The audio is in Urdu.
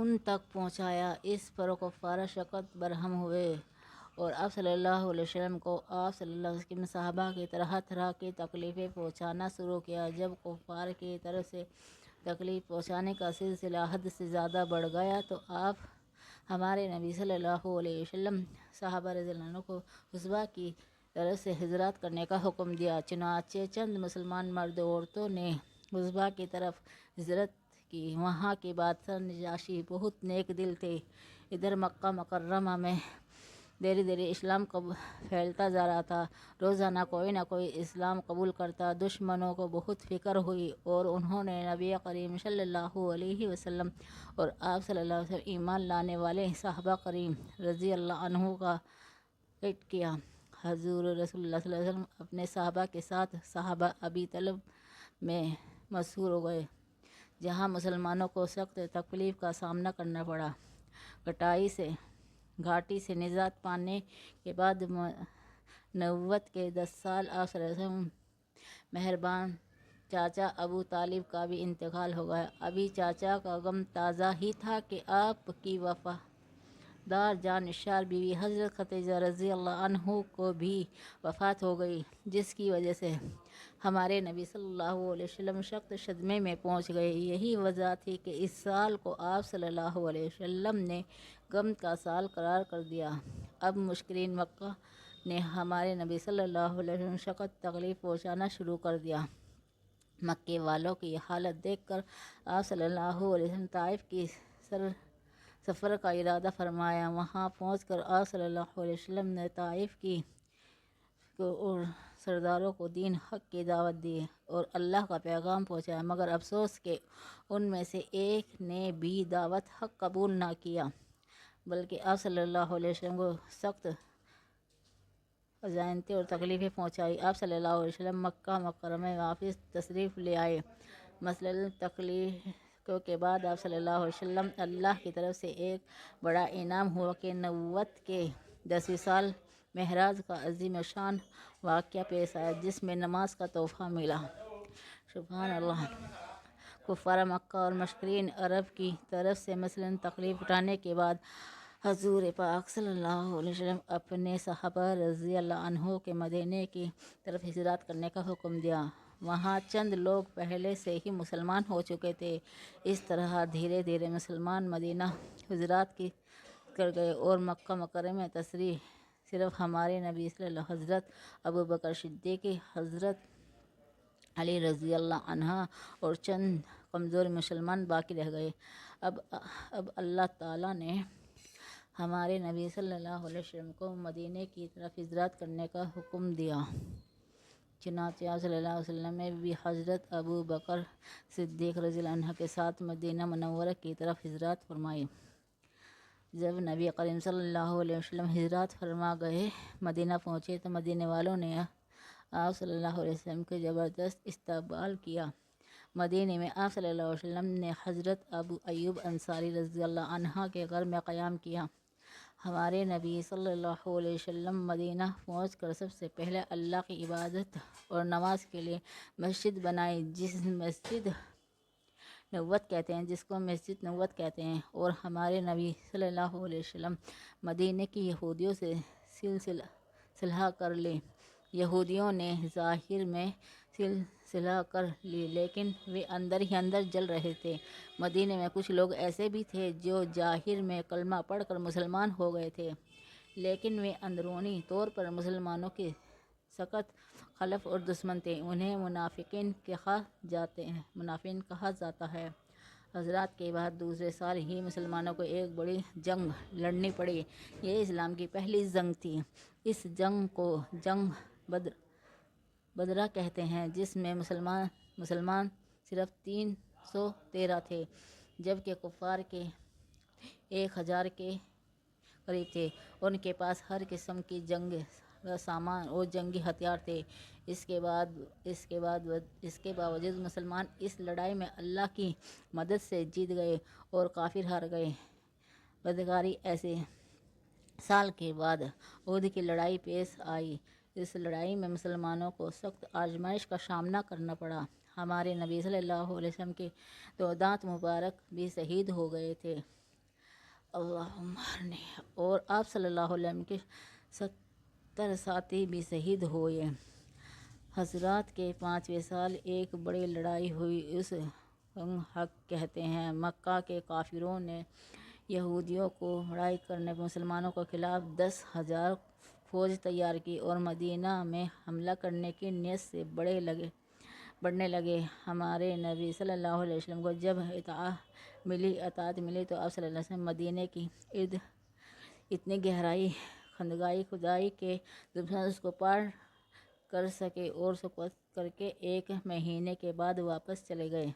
ان تک پہنچایا۔ اس پر کفار شکست برہم ہوئے اور آپ صلی اللہ علیہ وسلم کو آپ صلی اللہ علیہ وسلم صحابہ کی طرح طرح کی تکلیفیں پہنچانا شروع کیا۔ جب کفار کی طرف سے تکلیف پہنچانے کا سلسلہ حد سے زیادہ بڑھ گیا تو آپ ہمارے نبی صلی اللہ علیہ وسلم صحابہ رضی اللہ عنہ کو حصبہ کی طرف سے ہجرت کرنے کا حکم دیا۔ چنانچہ چند مسلمان مرد و عورتوں نے حصبہ کی طرف ہجرت کی۔ وہاں کے بادشاہ نجاشی بہت نیک دل تھے۔ ادھر مکہ مکرمہ میں دھیرے دھیرے اسلام پھیلتا جا رہا تھا۔ روزانہ کوئی نہ کوئی اسلام قبول کرتا۔ دشمنوں کو بہت فکر ہوئی اور انہوں نے نبی کریم صلی اللہ علیہ وسلم اور آپ صلی اللہ علیہ وسلم ایمان لانے والے صحابہ کرام رضی اللہ عنہ کا قتل کیا۔ حضور رسول اللہ صلی اللہ علیہ وسلم اپنے صحابہ کے ساتھ صحابہ ابی طالب میں مشہور ہو گئے، جہاں مسلمانوں کو سخت تکلیف کا سامنا کرنا پڑا۔ گھاٹی سے نجات پانے کے بعد نبوت کے 10 سال آپ صلی اللہ علیہ وسلم مہربان چاچا ابو طالب کا بھی انتقال ہو گیا۔ ابھی چاچا کا غم تازہ ہی تھا کہ آپ کی وفادار جانشین بیوی حضرت خدیجہ رضی اللہ عنہا کو بھی وفات ہو گئی، جس کی وجہ سے ہمارے نبی صلی اللہ علیہ وسلم سخت صدمے میں پہنچ گئے۔ یہی وجہ تھی کہ اس سال کو آپ صلی اللہ علیہ وسلم نے غم کا سال قرار کر دیا۔ اب مشرکین مکہ نے ہمارے نبی صلی اللہ علیہ وسلم کو سخت تکلیف پہنچانا شروع کر دیا۔ مکے والوں کی یہ حالت دیکھ کر آپ صلی اللہ علیہ وسلم طائف کی سفر کا ارادہ فرمایا۔ وہاں پہنچ کر آپ صلی اللہ علیہ وسلم نے طائف کی اور سرداروں کو دین حق کی دعوت دی اور اللہ کا پیغام پہنچایا، مگر افسوس کہ ان میں سے ایک نے بھی دعوت حق قبول نہ کیا، بلکہ آپ صلی اللہ علیہ وسلم کو سخت اذیتیں اور تکلیفیں پہنچائیں۔ آپ صلی اللہ علیہ وسلم مکہ مکرمہ میں واپس تشریف لے آئے۔ مسلسل تکلیفوں کے بعد آپ صلی اللہ علیہ وسلم اللہ کی طرف سے ایک بڑا انعام ہوا کہ نبوت کے 10ویں سال معراج کا عظیم الشان واقعہ پیش آیا، جس میں نماز کا تحفہ ملا۔ سبحان اللہ۔ کفار مکہ اور مشرکین عرب کی طرف سے مسلسل تکلیف اٹھانے کے بعد حضور پاک صلی اللہ علیہ وسلم اپنے صحابہ رضی اللہ عنہم کے مدینے کی طرف ہجرت کرنے کا حکم دیا۔ وہاں چند لوگ پہلے سے ہی مسلمان ہو چکے تھے۔ اس طرح دھیرے دھیرے مسلمان مدینہ ہجرت کر گئے اور مکہ مکرمہ میں صرف ہمارے نبی صلی اللہ علیہ وسلم، حضرت ابوبکر صدیق، حضرت علی رضی اللہ عنہ اور چند کمزور مسلمان باقی رہ گئے۔ اب اللہ تعالیٰ نے ہمارے نبی صلی اللہ علیہ وسلم کو مدینے کی طرف ہجرت کرنے کا حکم دیا۔ چنانچہ آپ صلی اللہ علیہ وسلم نے بھی حضرت ابوبکر صدیق رضی اللہ عنہ کے ساتھ مدینہ منورہ کی طرف ہجرت فرمائی۔ جب نبی کریم صلی اللہ علیہ وسلم ہجرت فرما گئے مدینہ پہنچے تو مدینے والوں نے آپ صلی اللہ علیہ وسلم کا زبردست استقبال کیا۔ مدینے میں آپ صلی اللہ علیہ وسلم نے حضرت ابو ایوب انصاری رضی اللہ عنہ کے گھر میں قیام کیا۔ ہمارے نبی صلی اللہ علیہ وسلم مدینہ پہنچ کر سب سے پہلے اللہ کی عبادت اور نماز کے لیے مسجد بنائی، جس کو مسجد نبوت کہتے ہیں، اور ہمارے نبی صلی اللہ علیہ وسلم مدینے کی یہودیوں سے صلح کر لی۔ یہودیوں نے ظاہر میں صلح کر لی، لیکن وہ اندر ہی اندر جل رہے تھے۔ مدینے میں کچھ لوگ ایسے بھی تھے جو ظاہر میں کلمہ پڑھ کر مسلمان ہو گئے تھے، لیکن وہ اندرونی طور پر مسلمانوں کے سخت مخالف اور دشمن تھے۔ انہیں منافقین کہا جاتا ہے۔ ہجرت کے بعد دوسرے سال ہی مسلمانوں کو ایک بڑی جنگ لڑنی پڑی۔ یہ اسلام کی پہلی جنگ تھی۔ اس جنگ کو جنگ بدر کہتے ہیں، جس میں مسلمان صرف 313 تھے، جبکہ کفار کے 1000 کے قریب تھے۔ ان کے پاس ہر قسم کی جنگی سامان اور جنگی ہتھیار تھے۔ اس کے باوجود مسلمان اس لڑائی میں اللہ کی مدد سے جیت گئے اور کافر ہار گئے۔ بدکاری ایسے سال کے بعد احد کی لڑائی پیش آئی۔ اس لڑائی میں مسلمانوں کو سخت آزمائش کا سامنا کرنا پڑا۔ ہمارے نبی صلی اللہ علیہ وسلم کے 2 دانت مبارک بھی شہید ہو گئے تھے۔ اللہم ارنی، اور آپ صلی اللہ علیہ وسلم کے 70 ساتھی بھی شہید ہوئے۔ حضرات کے 5ویں سال ایک بڑی لڑائی ہوئی، اس حق کہتے ہیں مکہ کے کافروں نے یہودیوں کو لڑائی کرنے پر مسلمانوں کے خلاف 10,000 فوج تیار کی اور مدینہ میں حملہ کرنے کی نیت سے بڑھنے لگے۔ ہمارے نبی صلی اللہ علیہ وسلم کو جب اطاعت ملی تو آپ صلی اللہ علیہ وسلم مدینہ کی ارد اتنی گہرائی خندقائے کھدائی کہ دشمن اس کو پار کر سکے اور سقوط کر کے 1 مہینے کے بعد واپس چلے گئے۔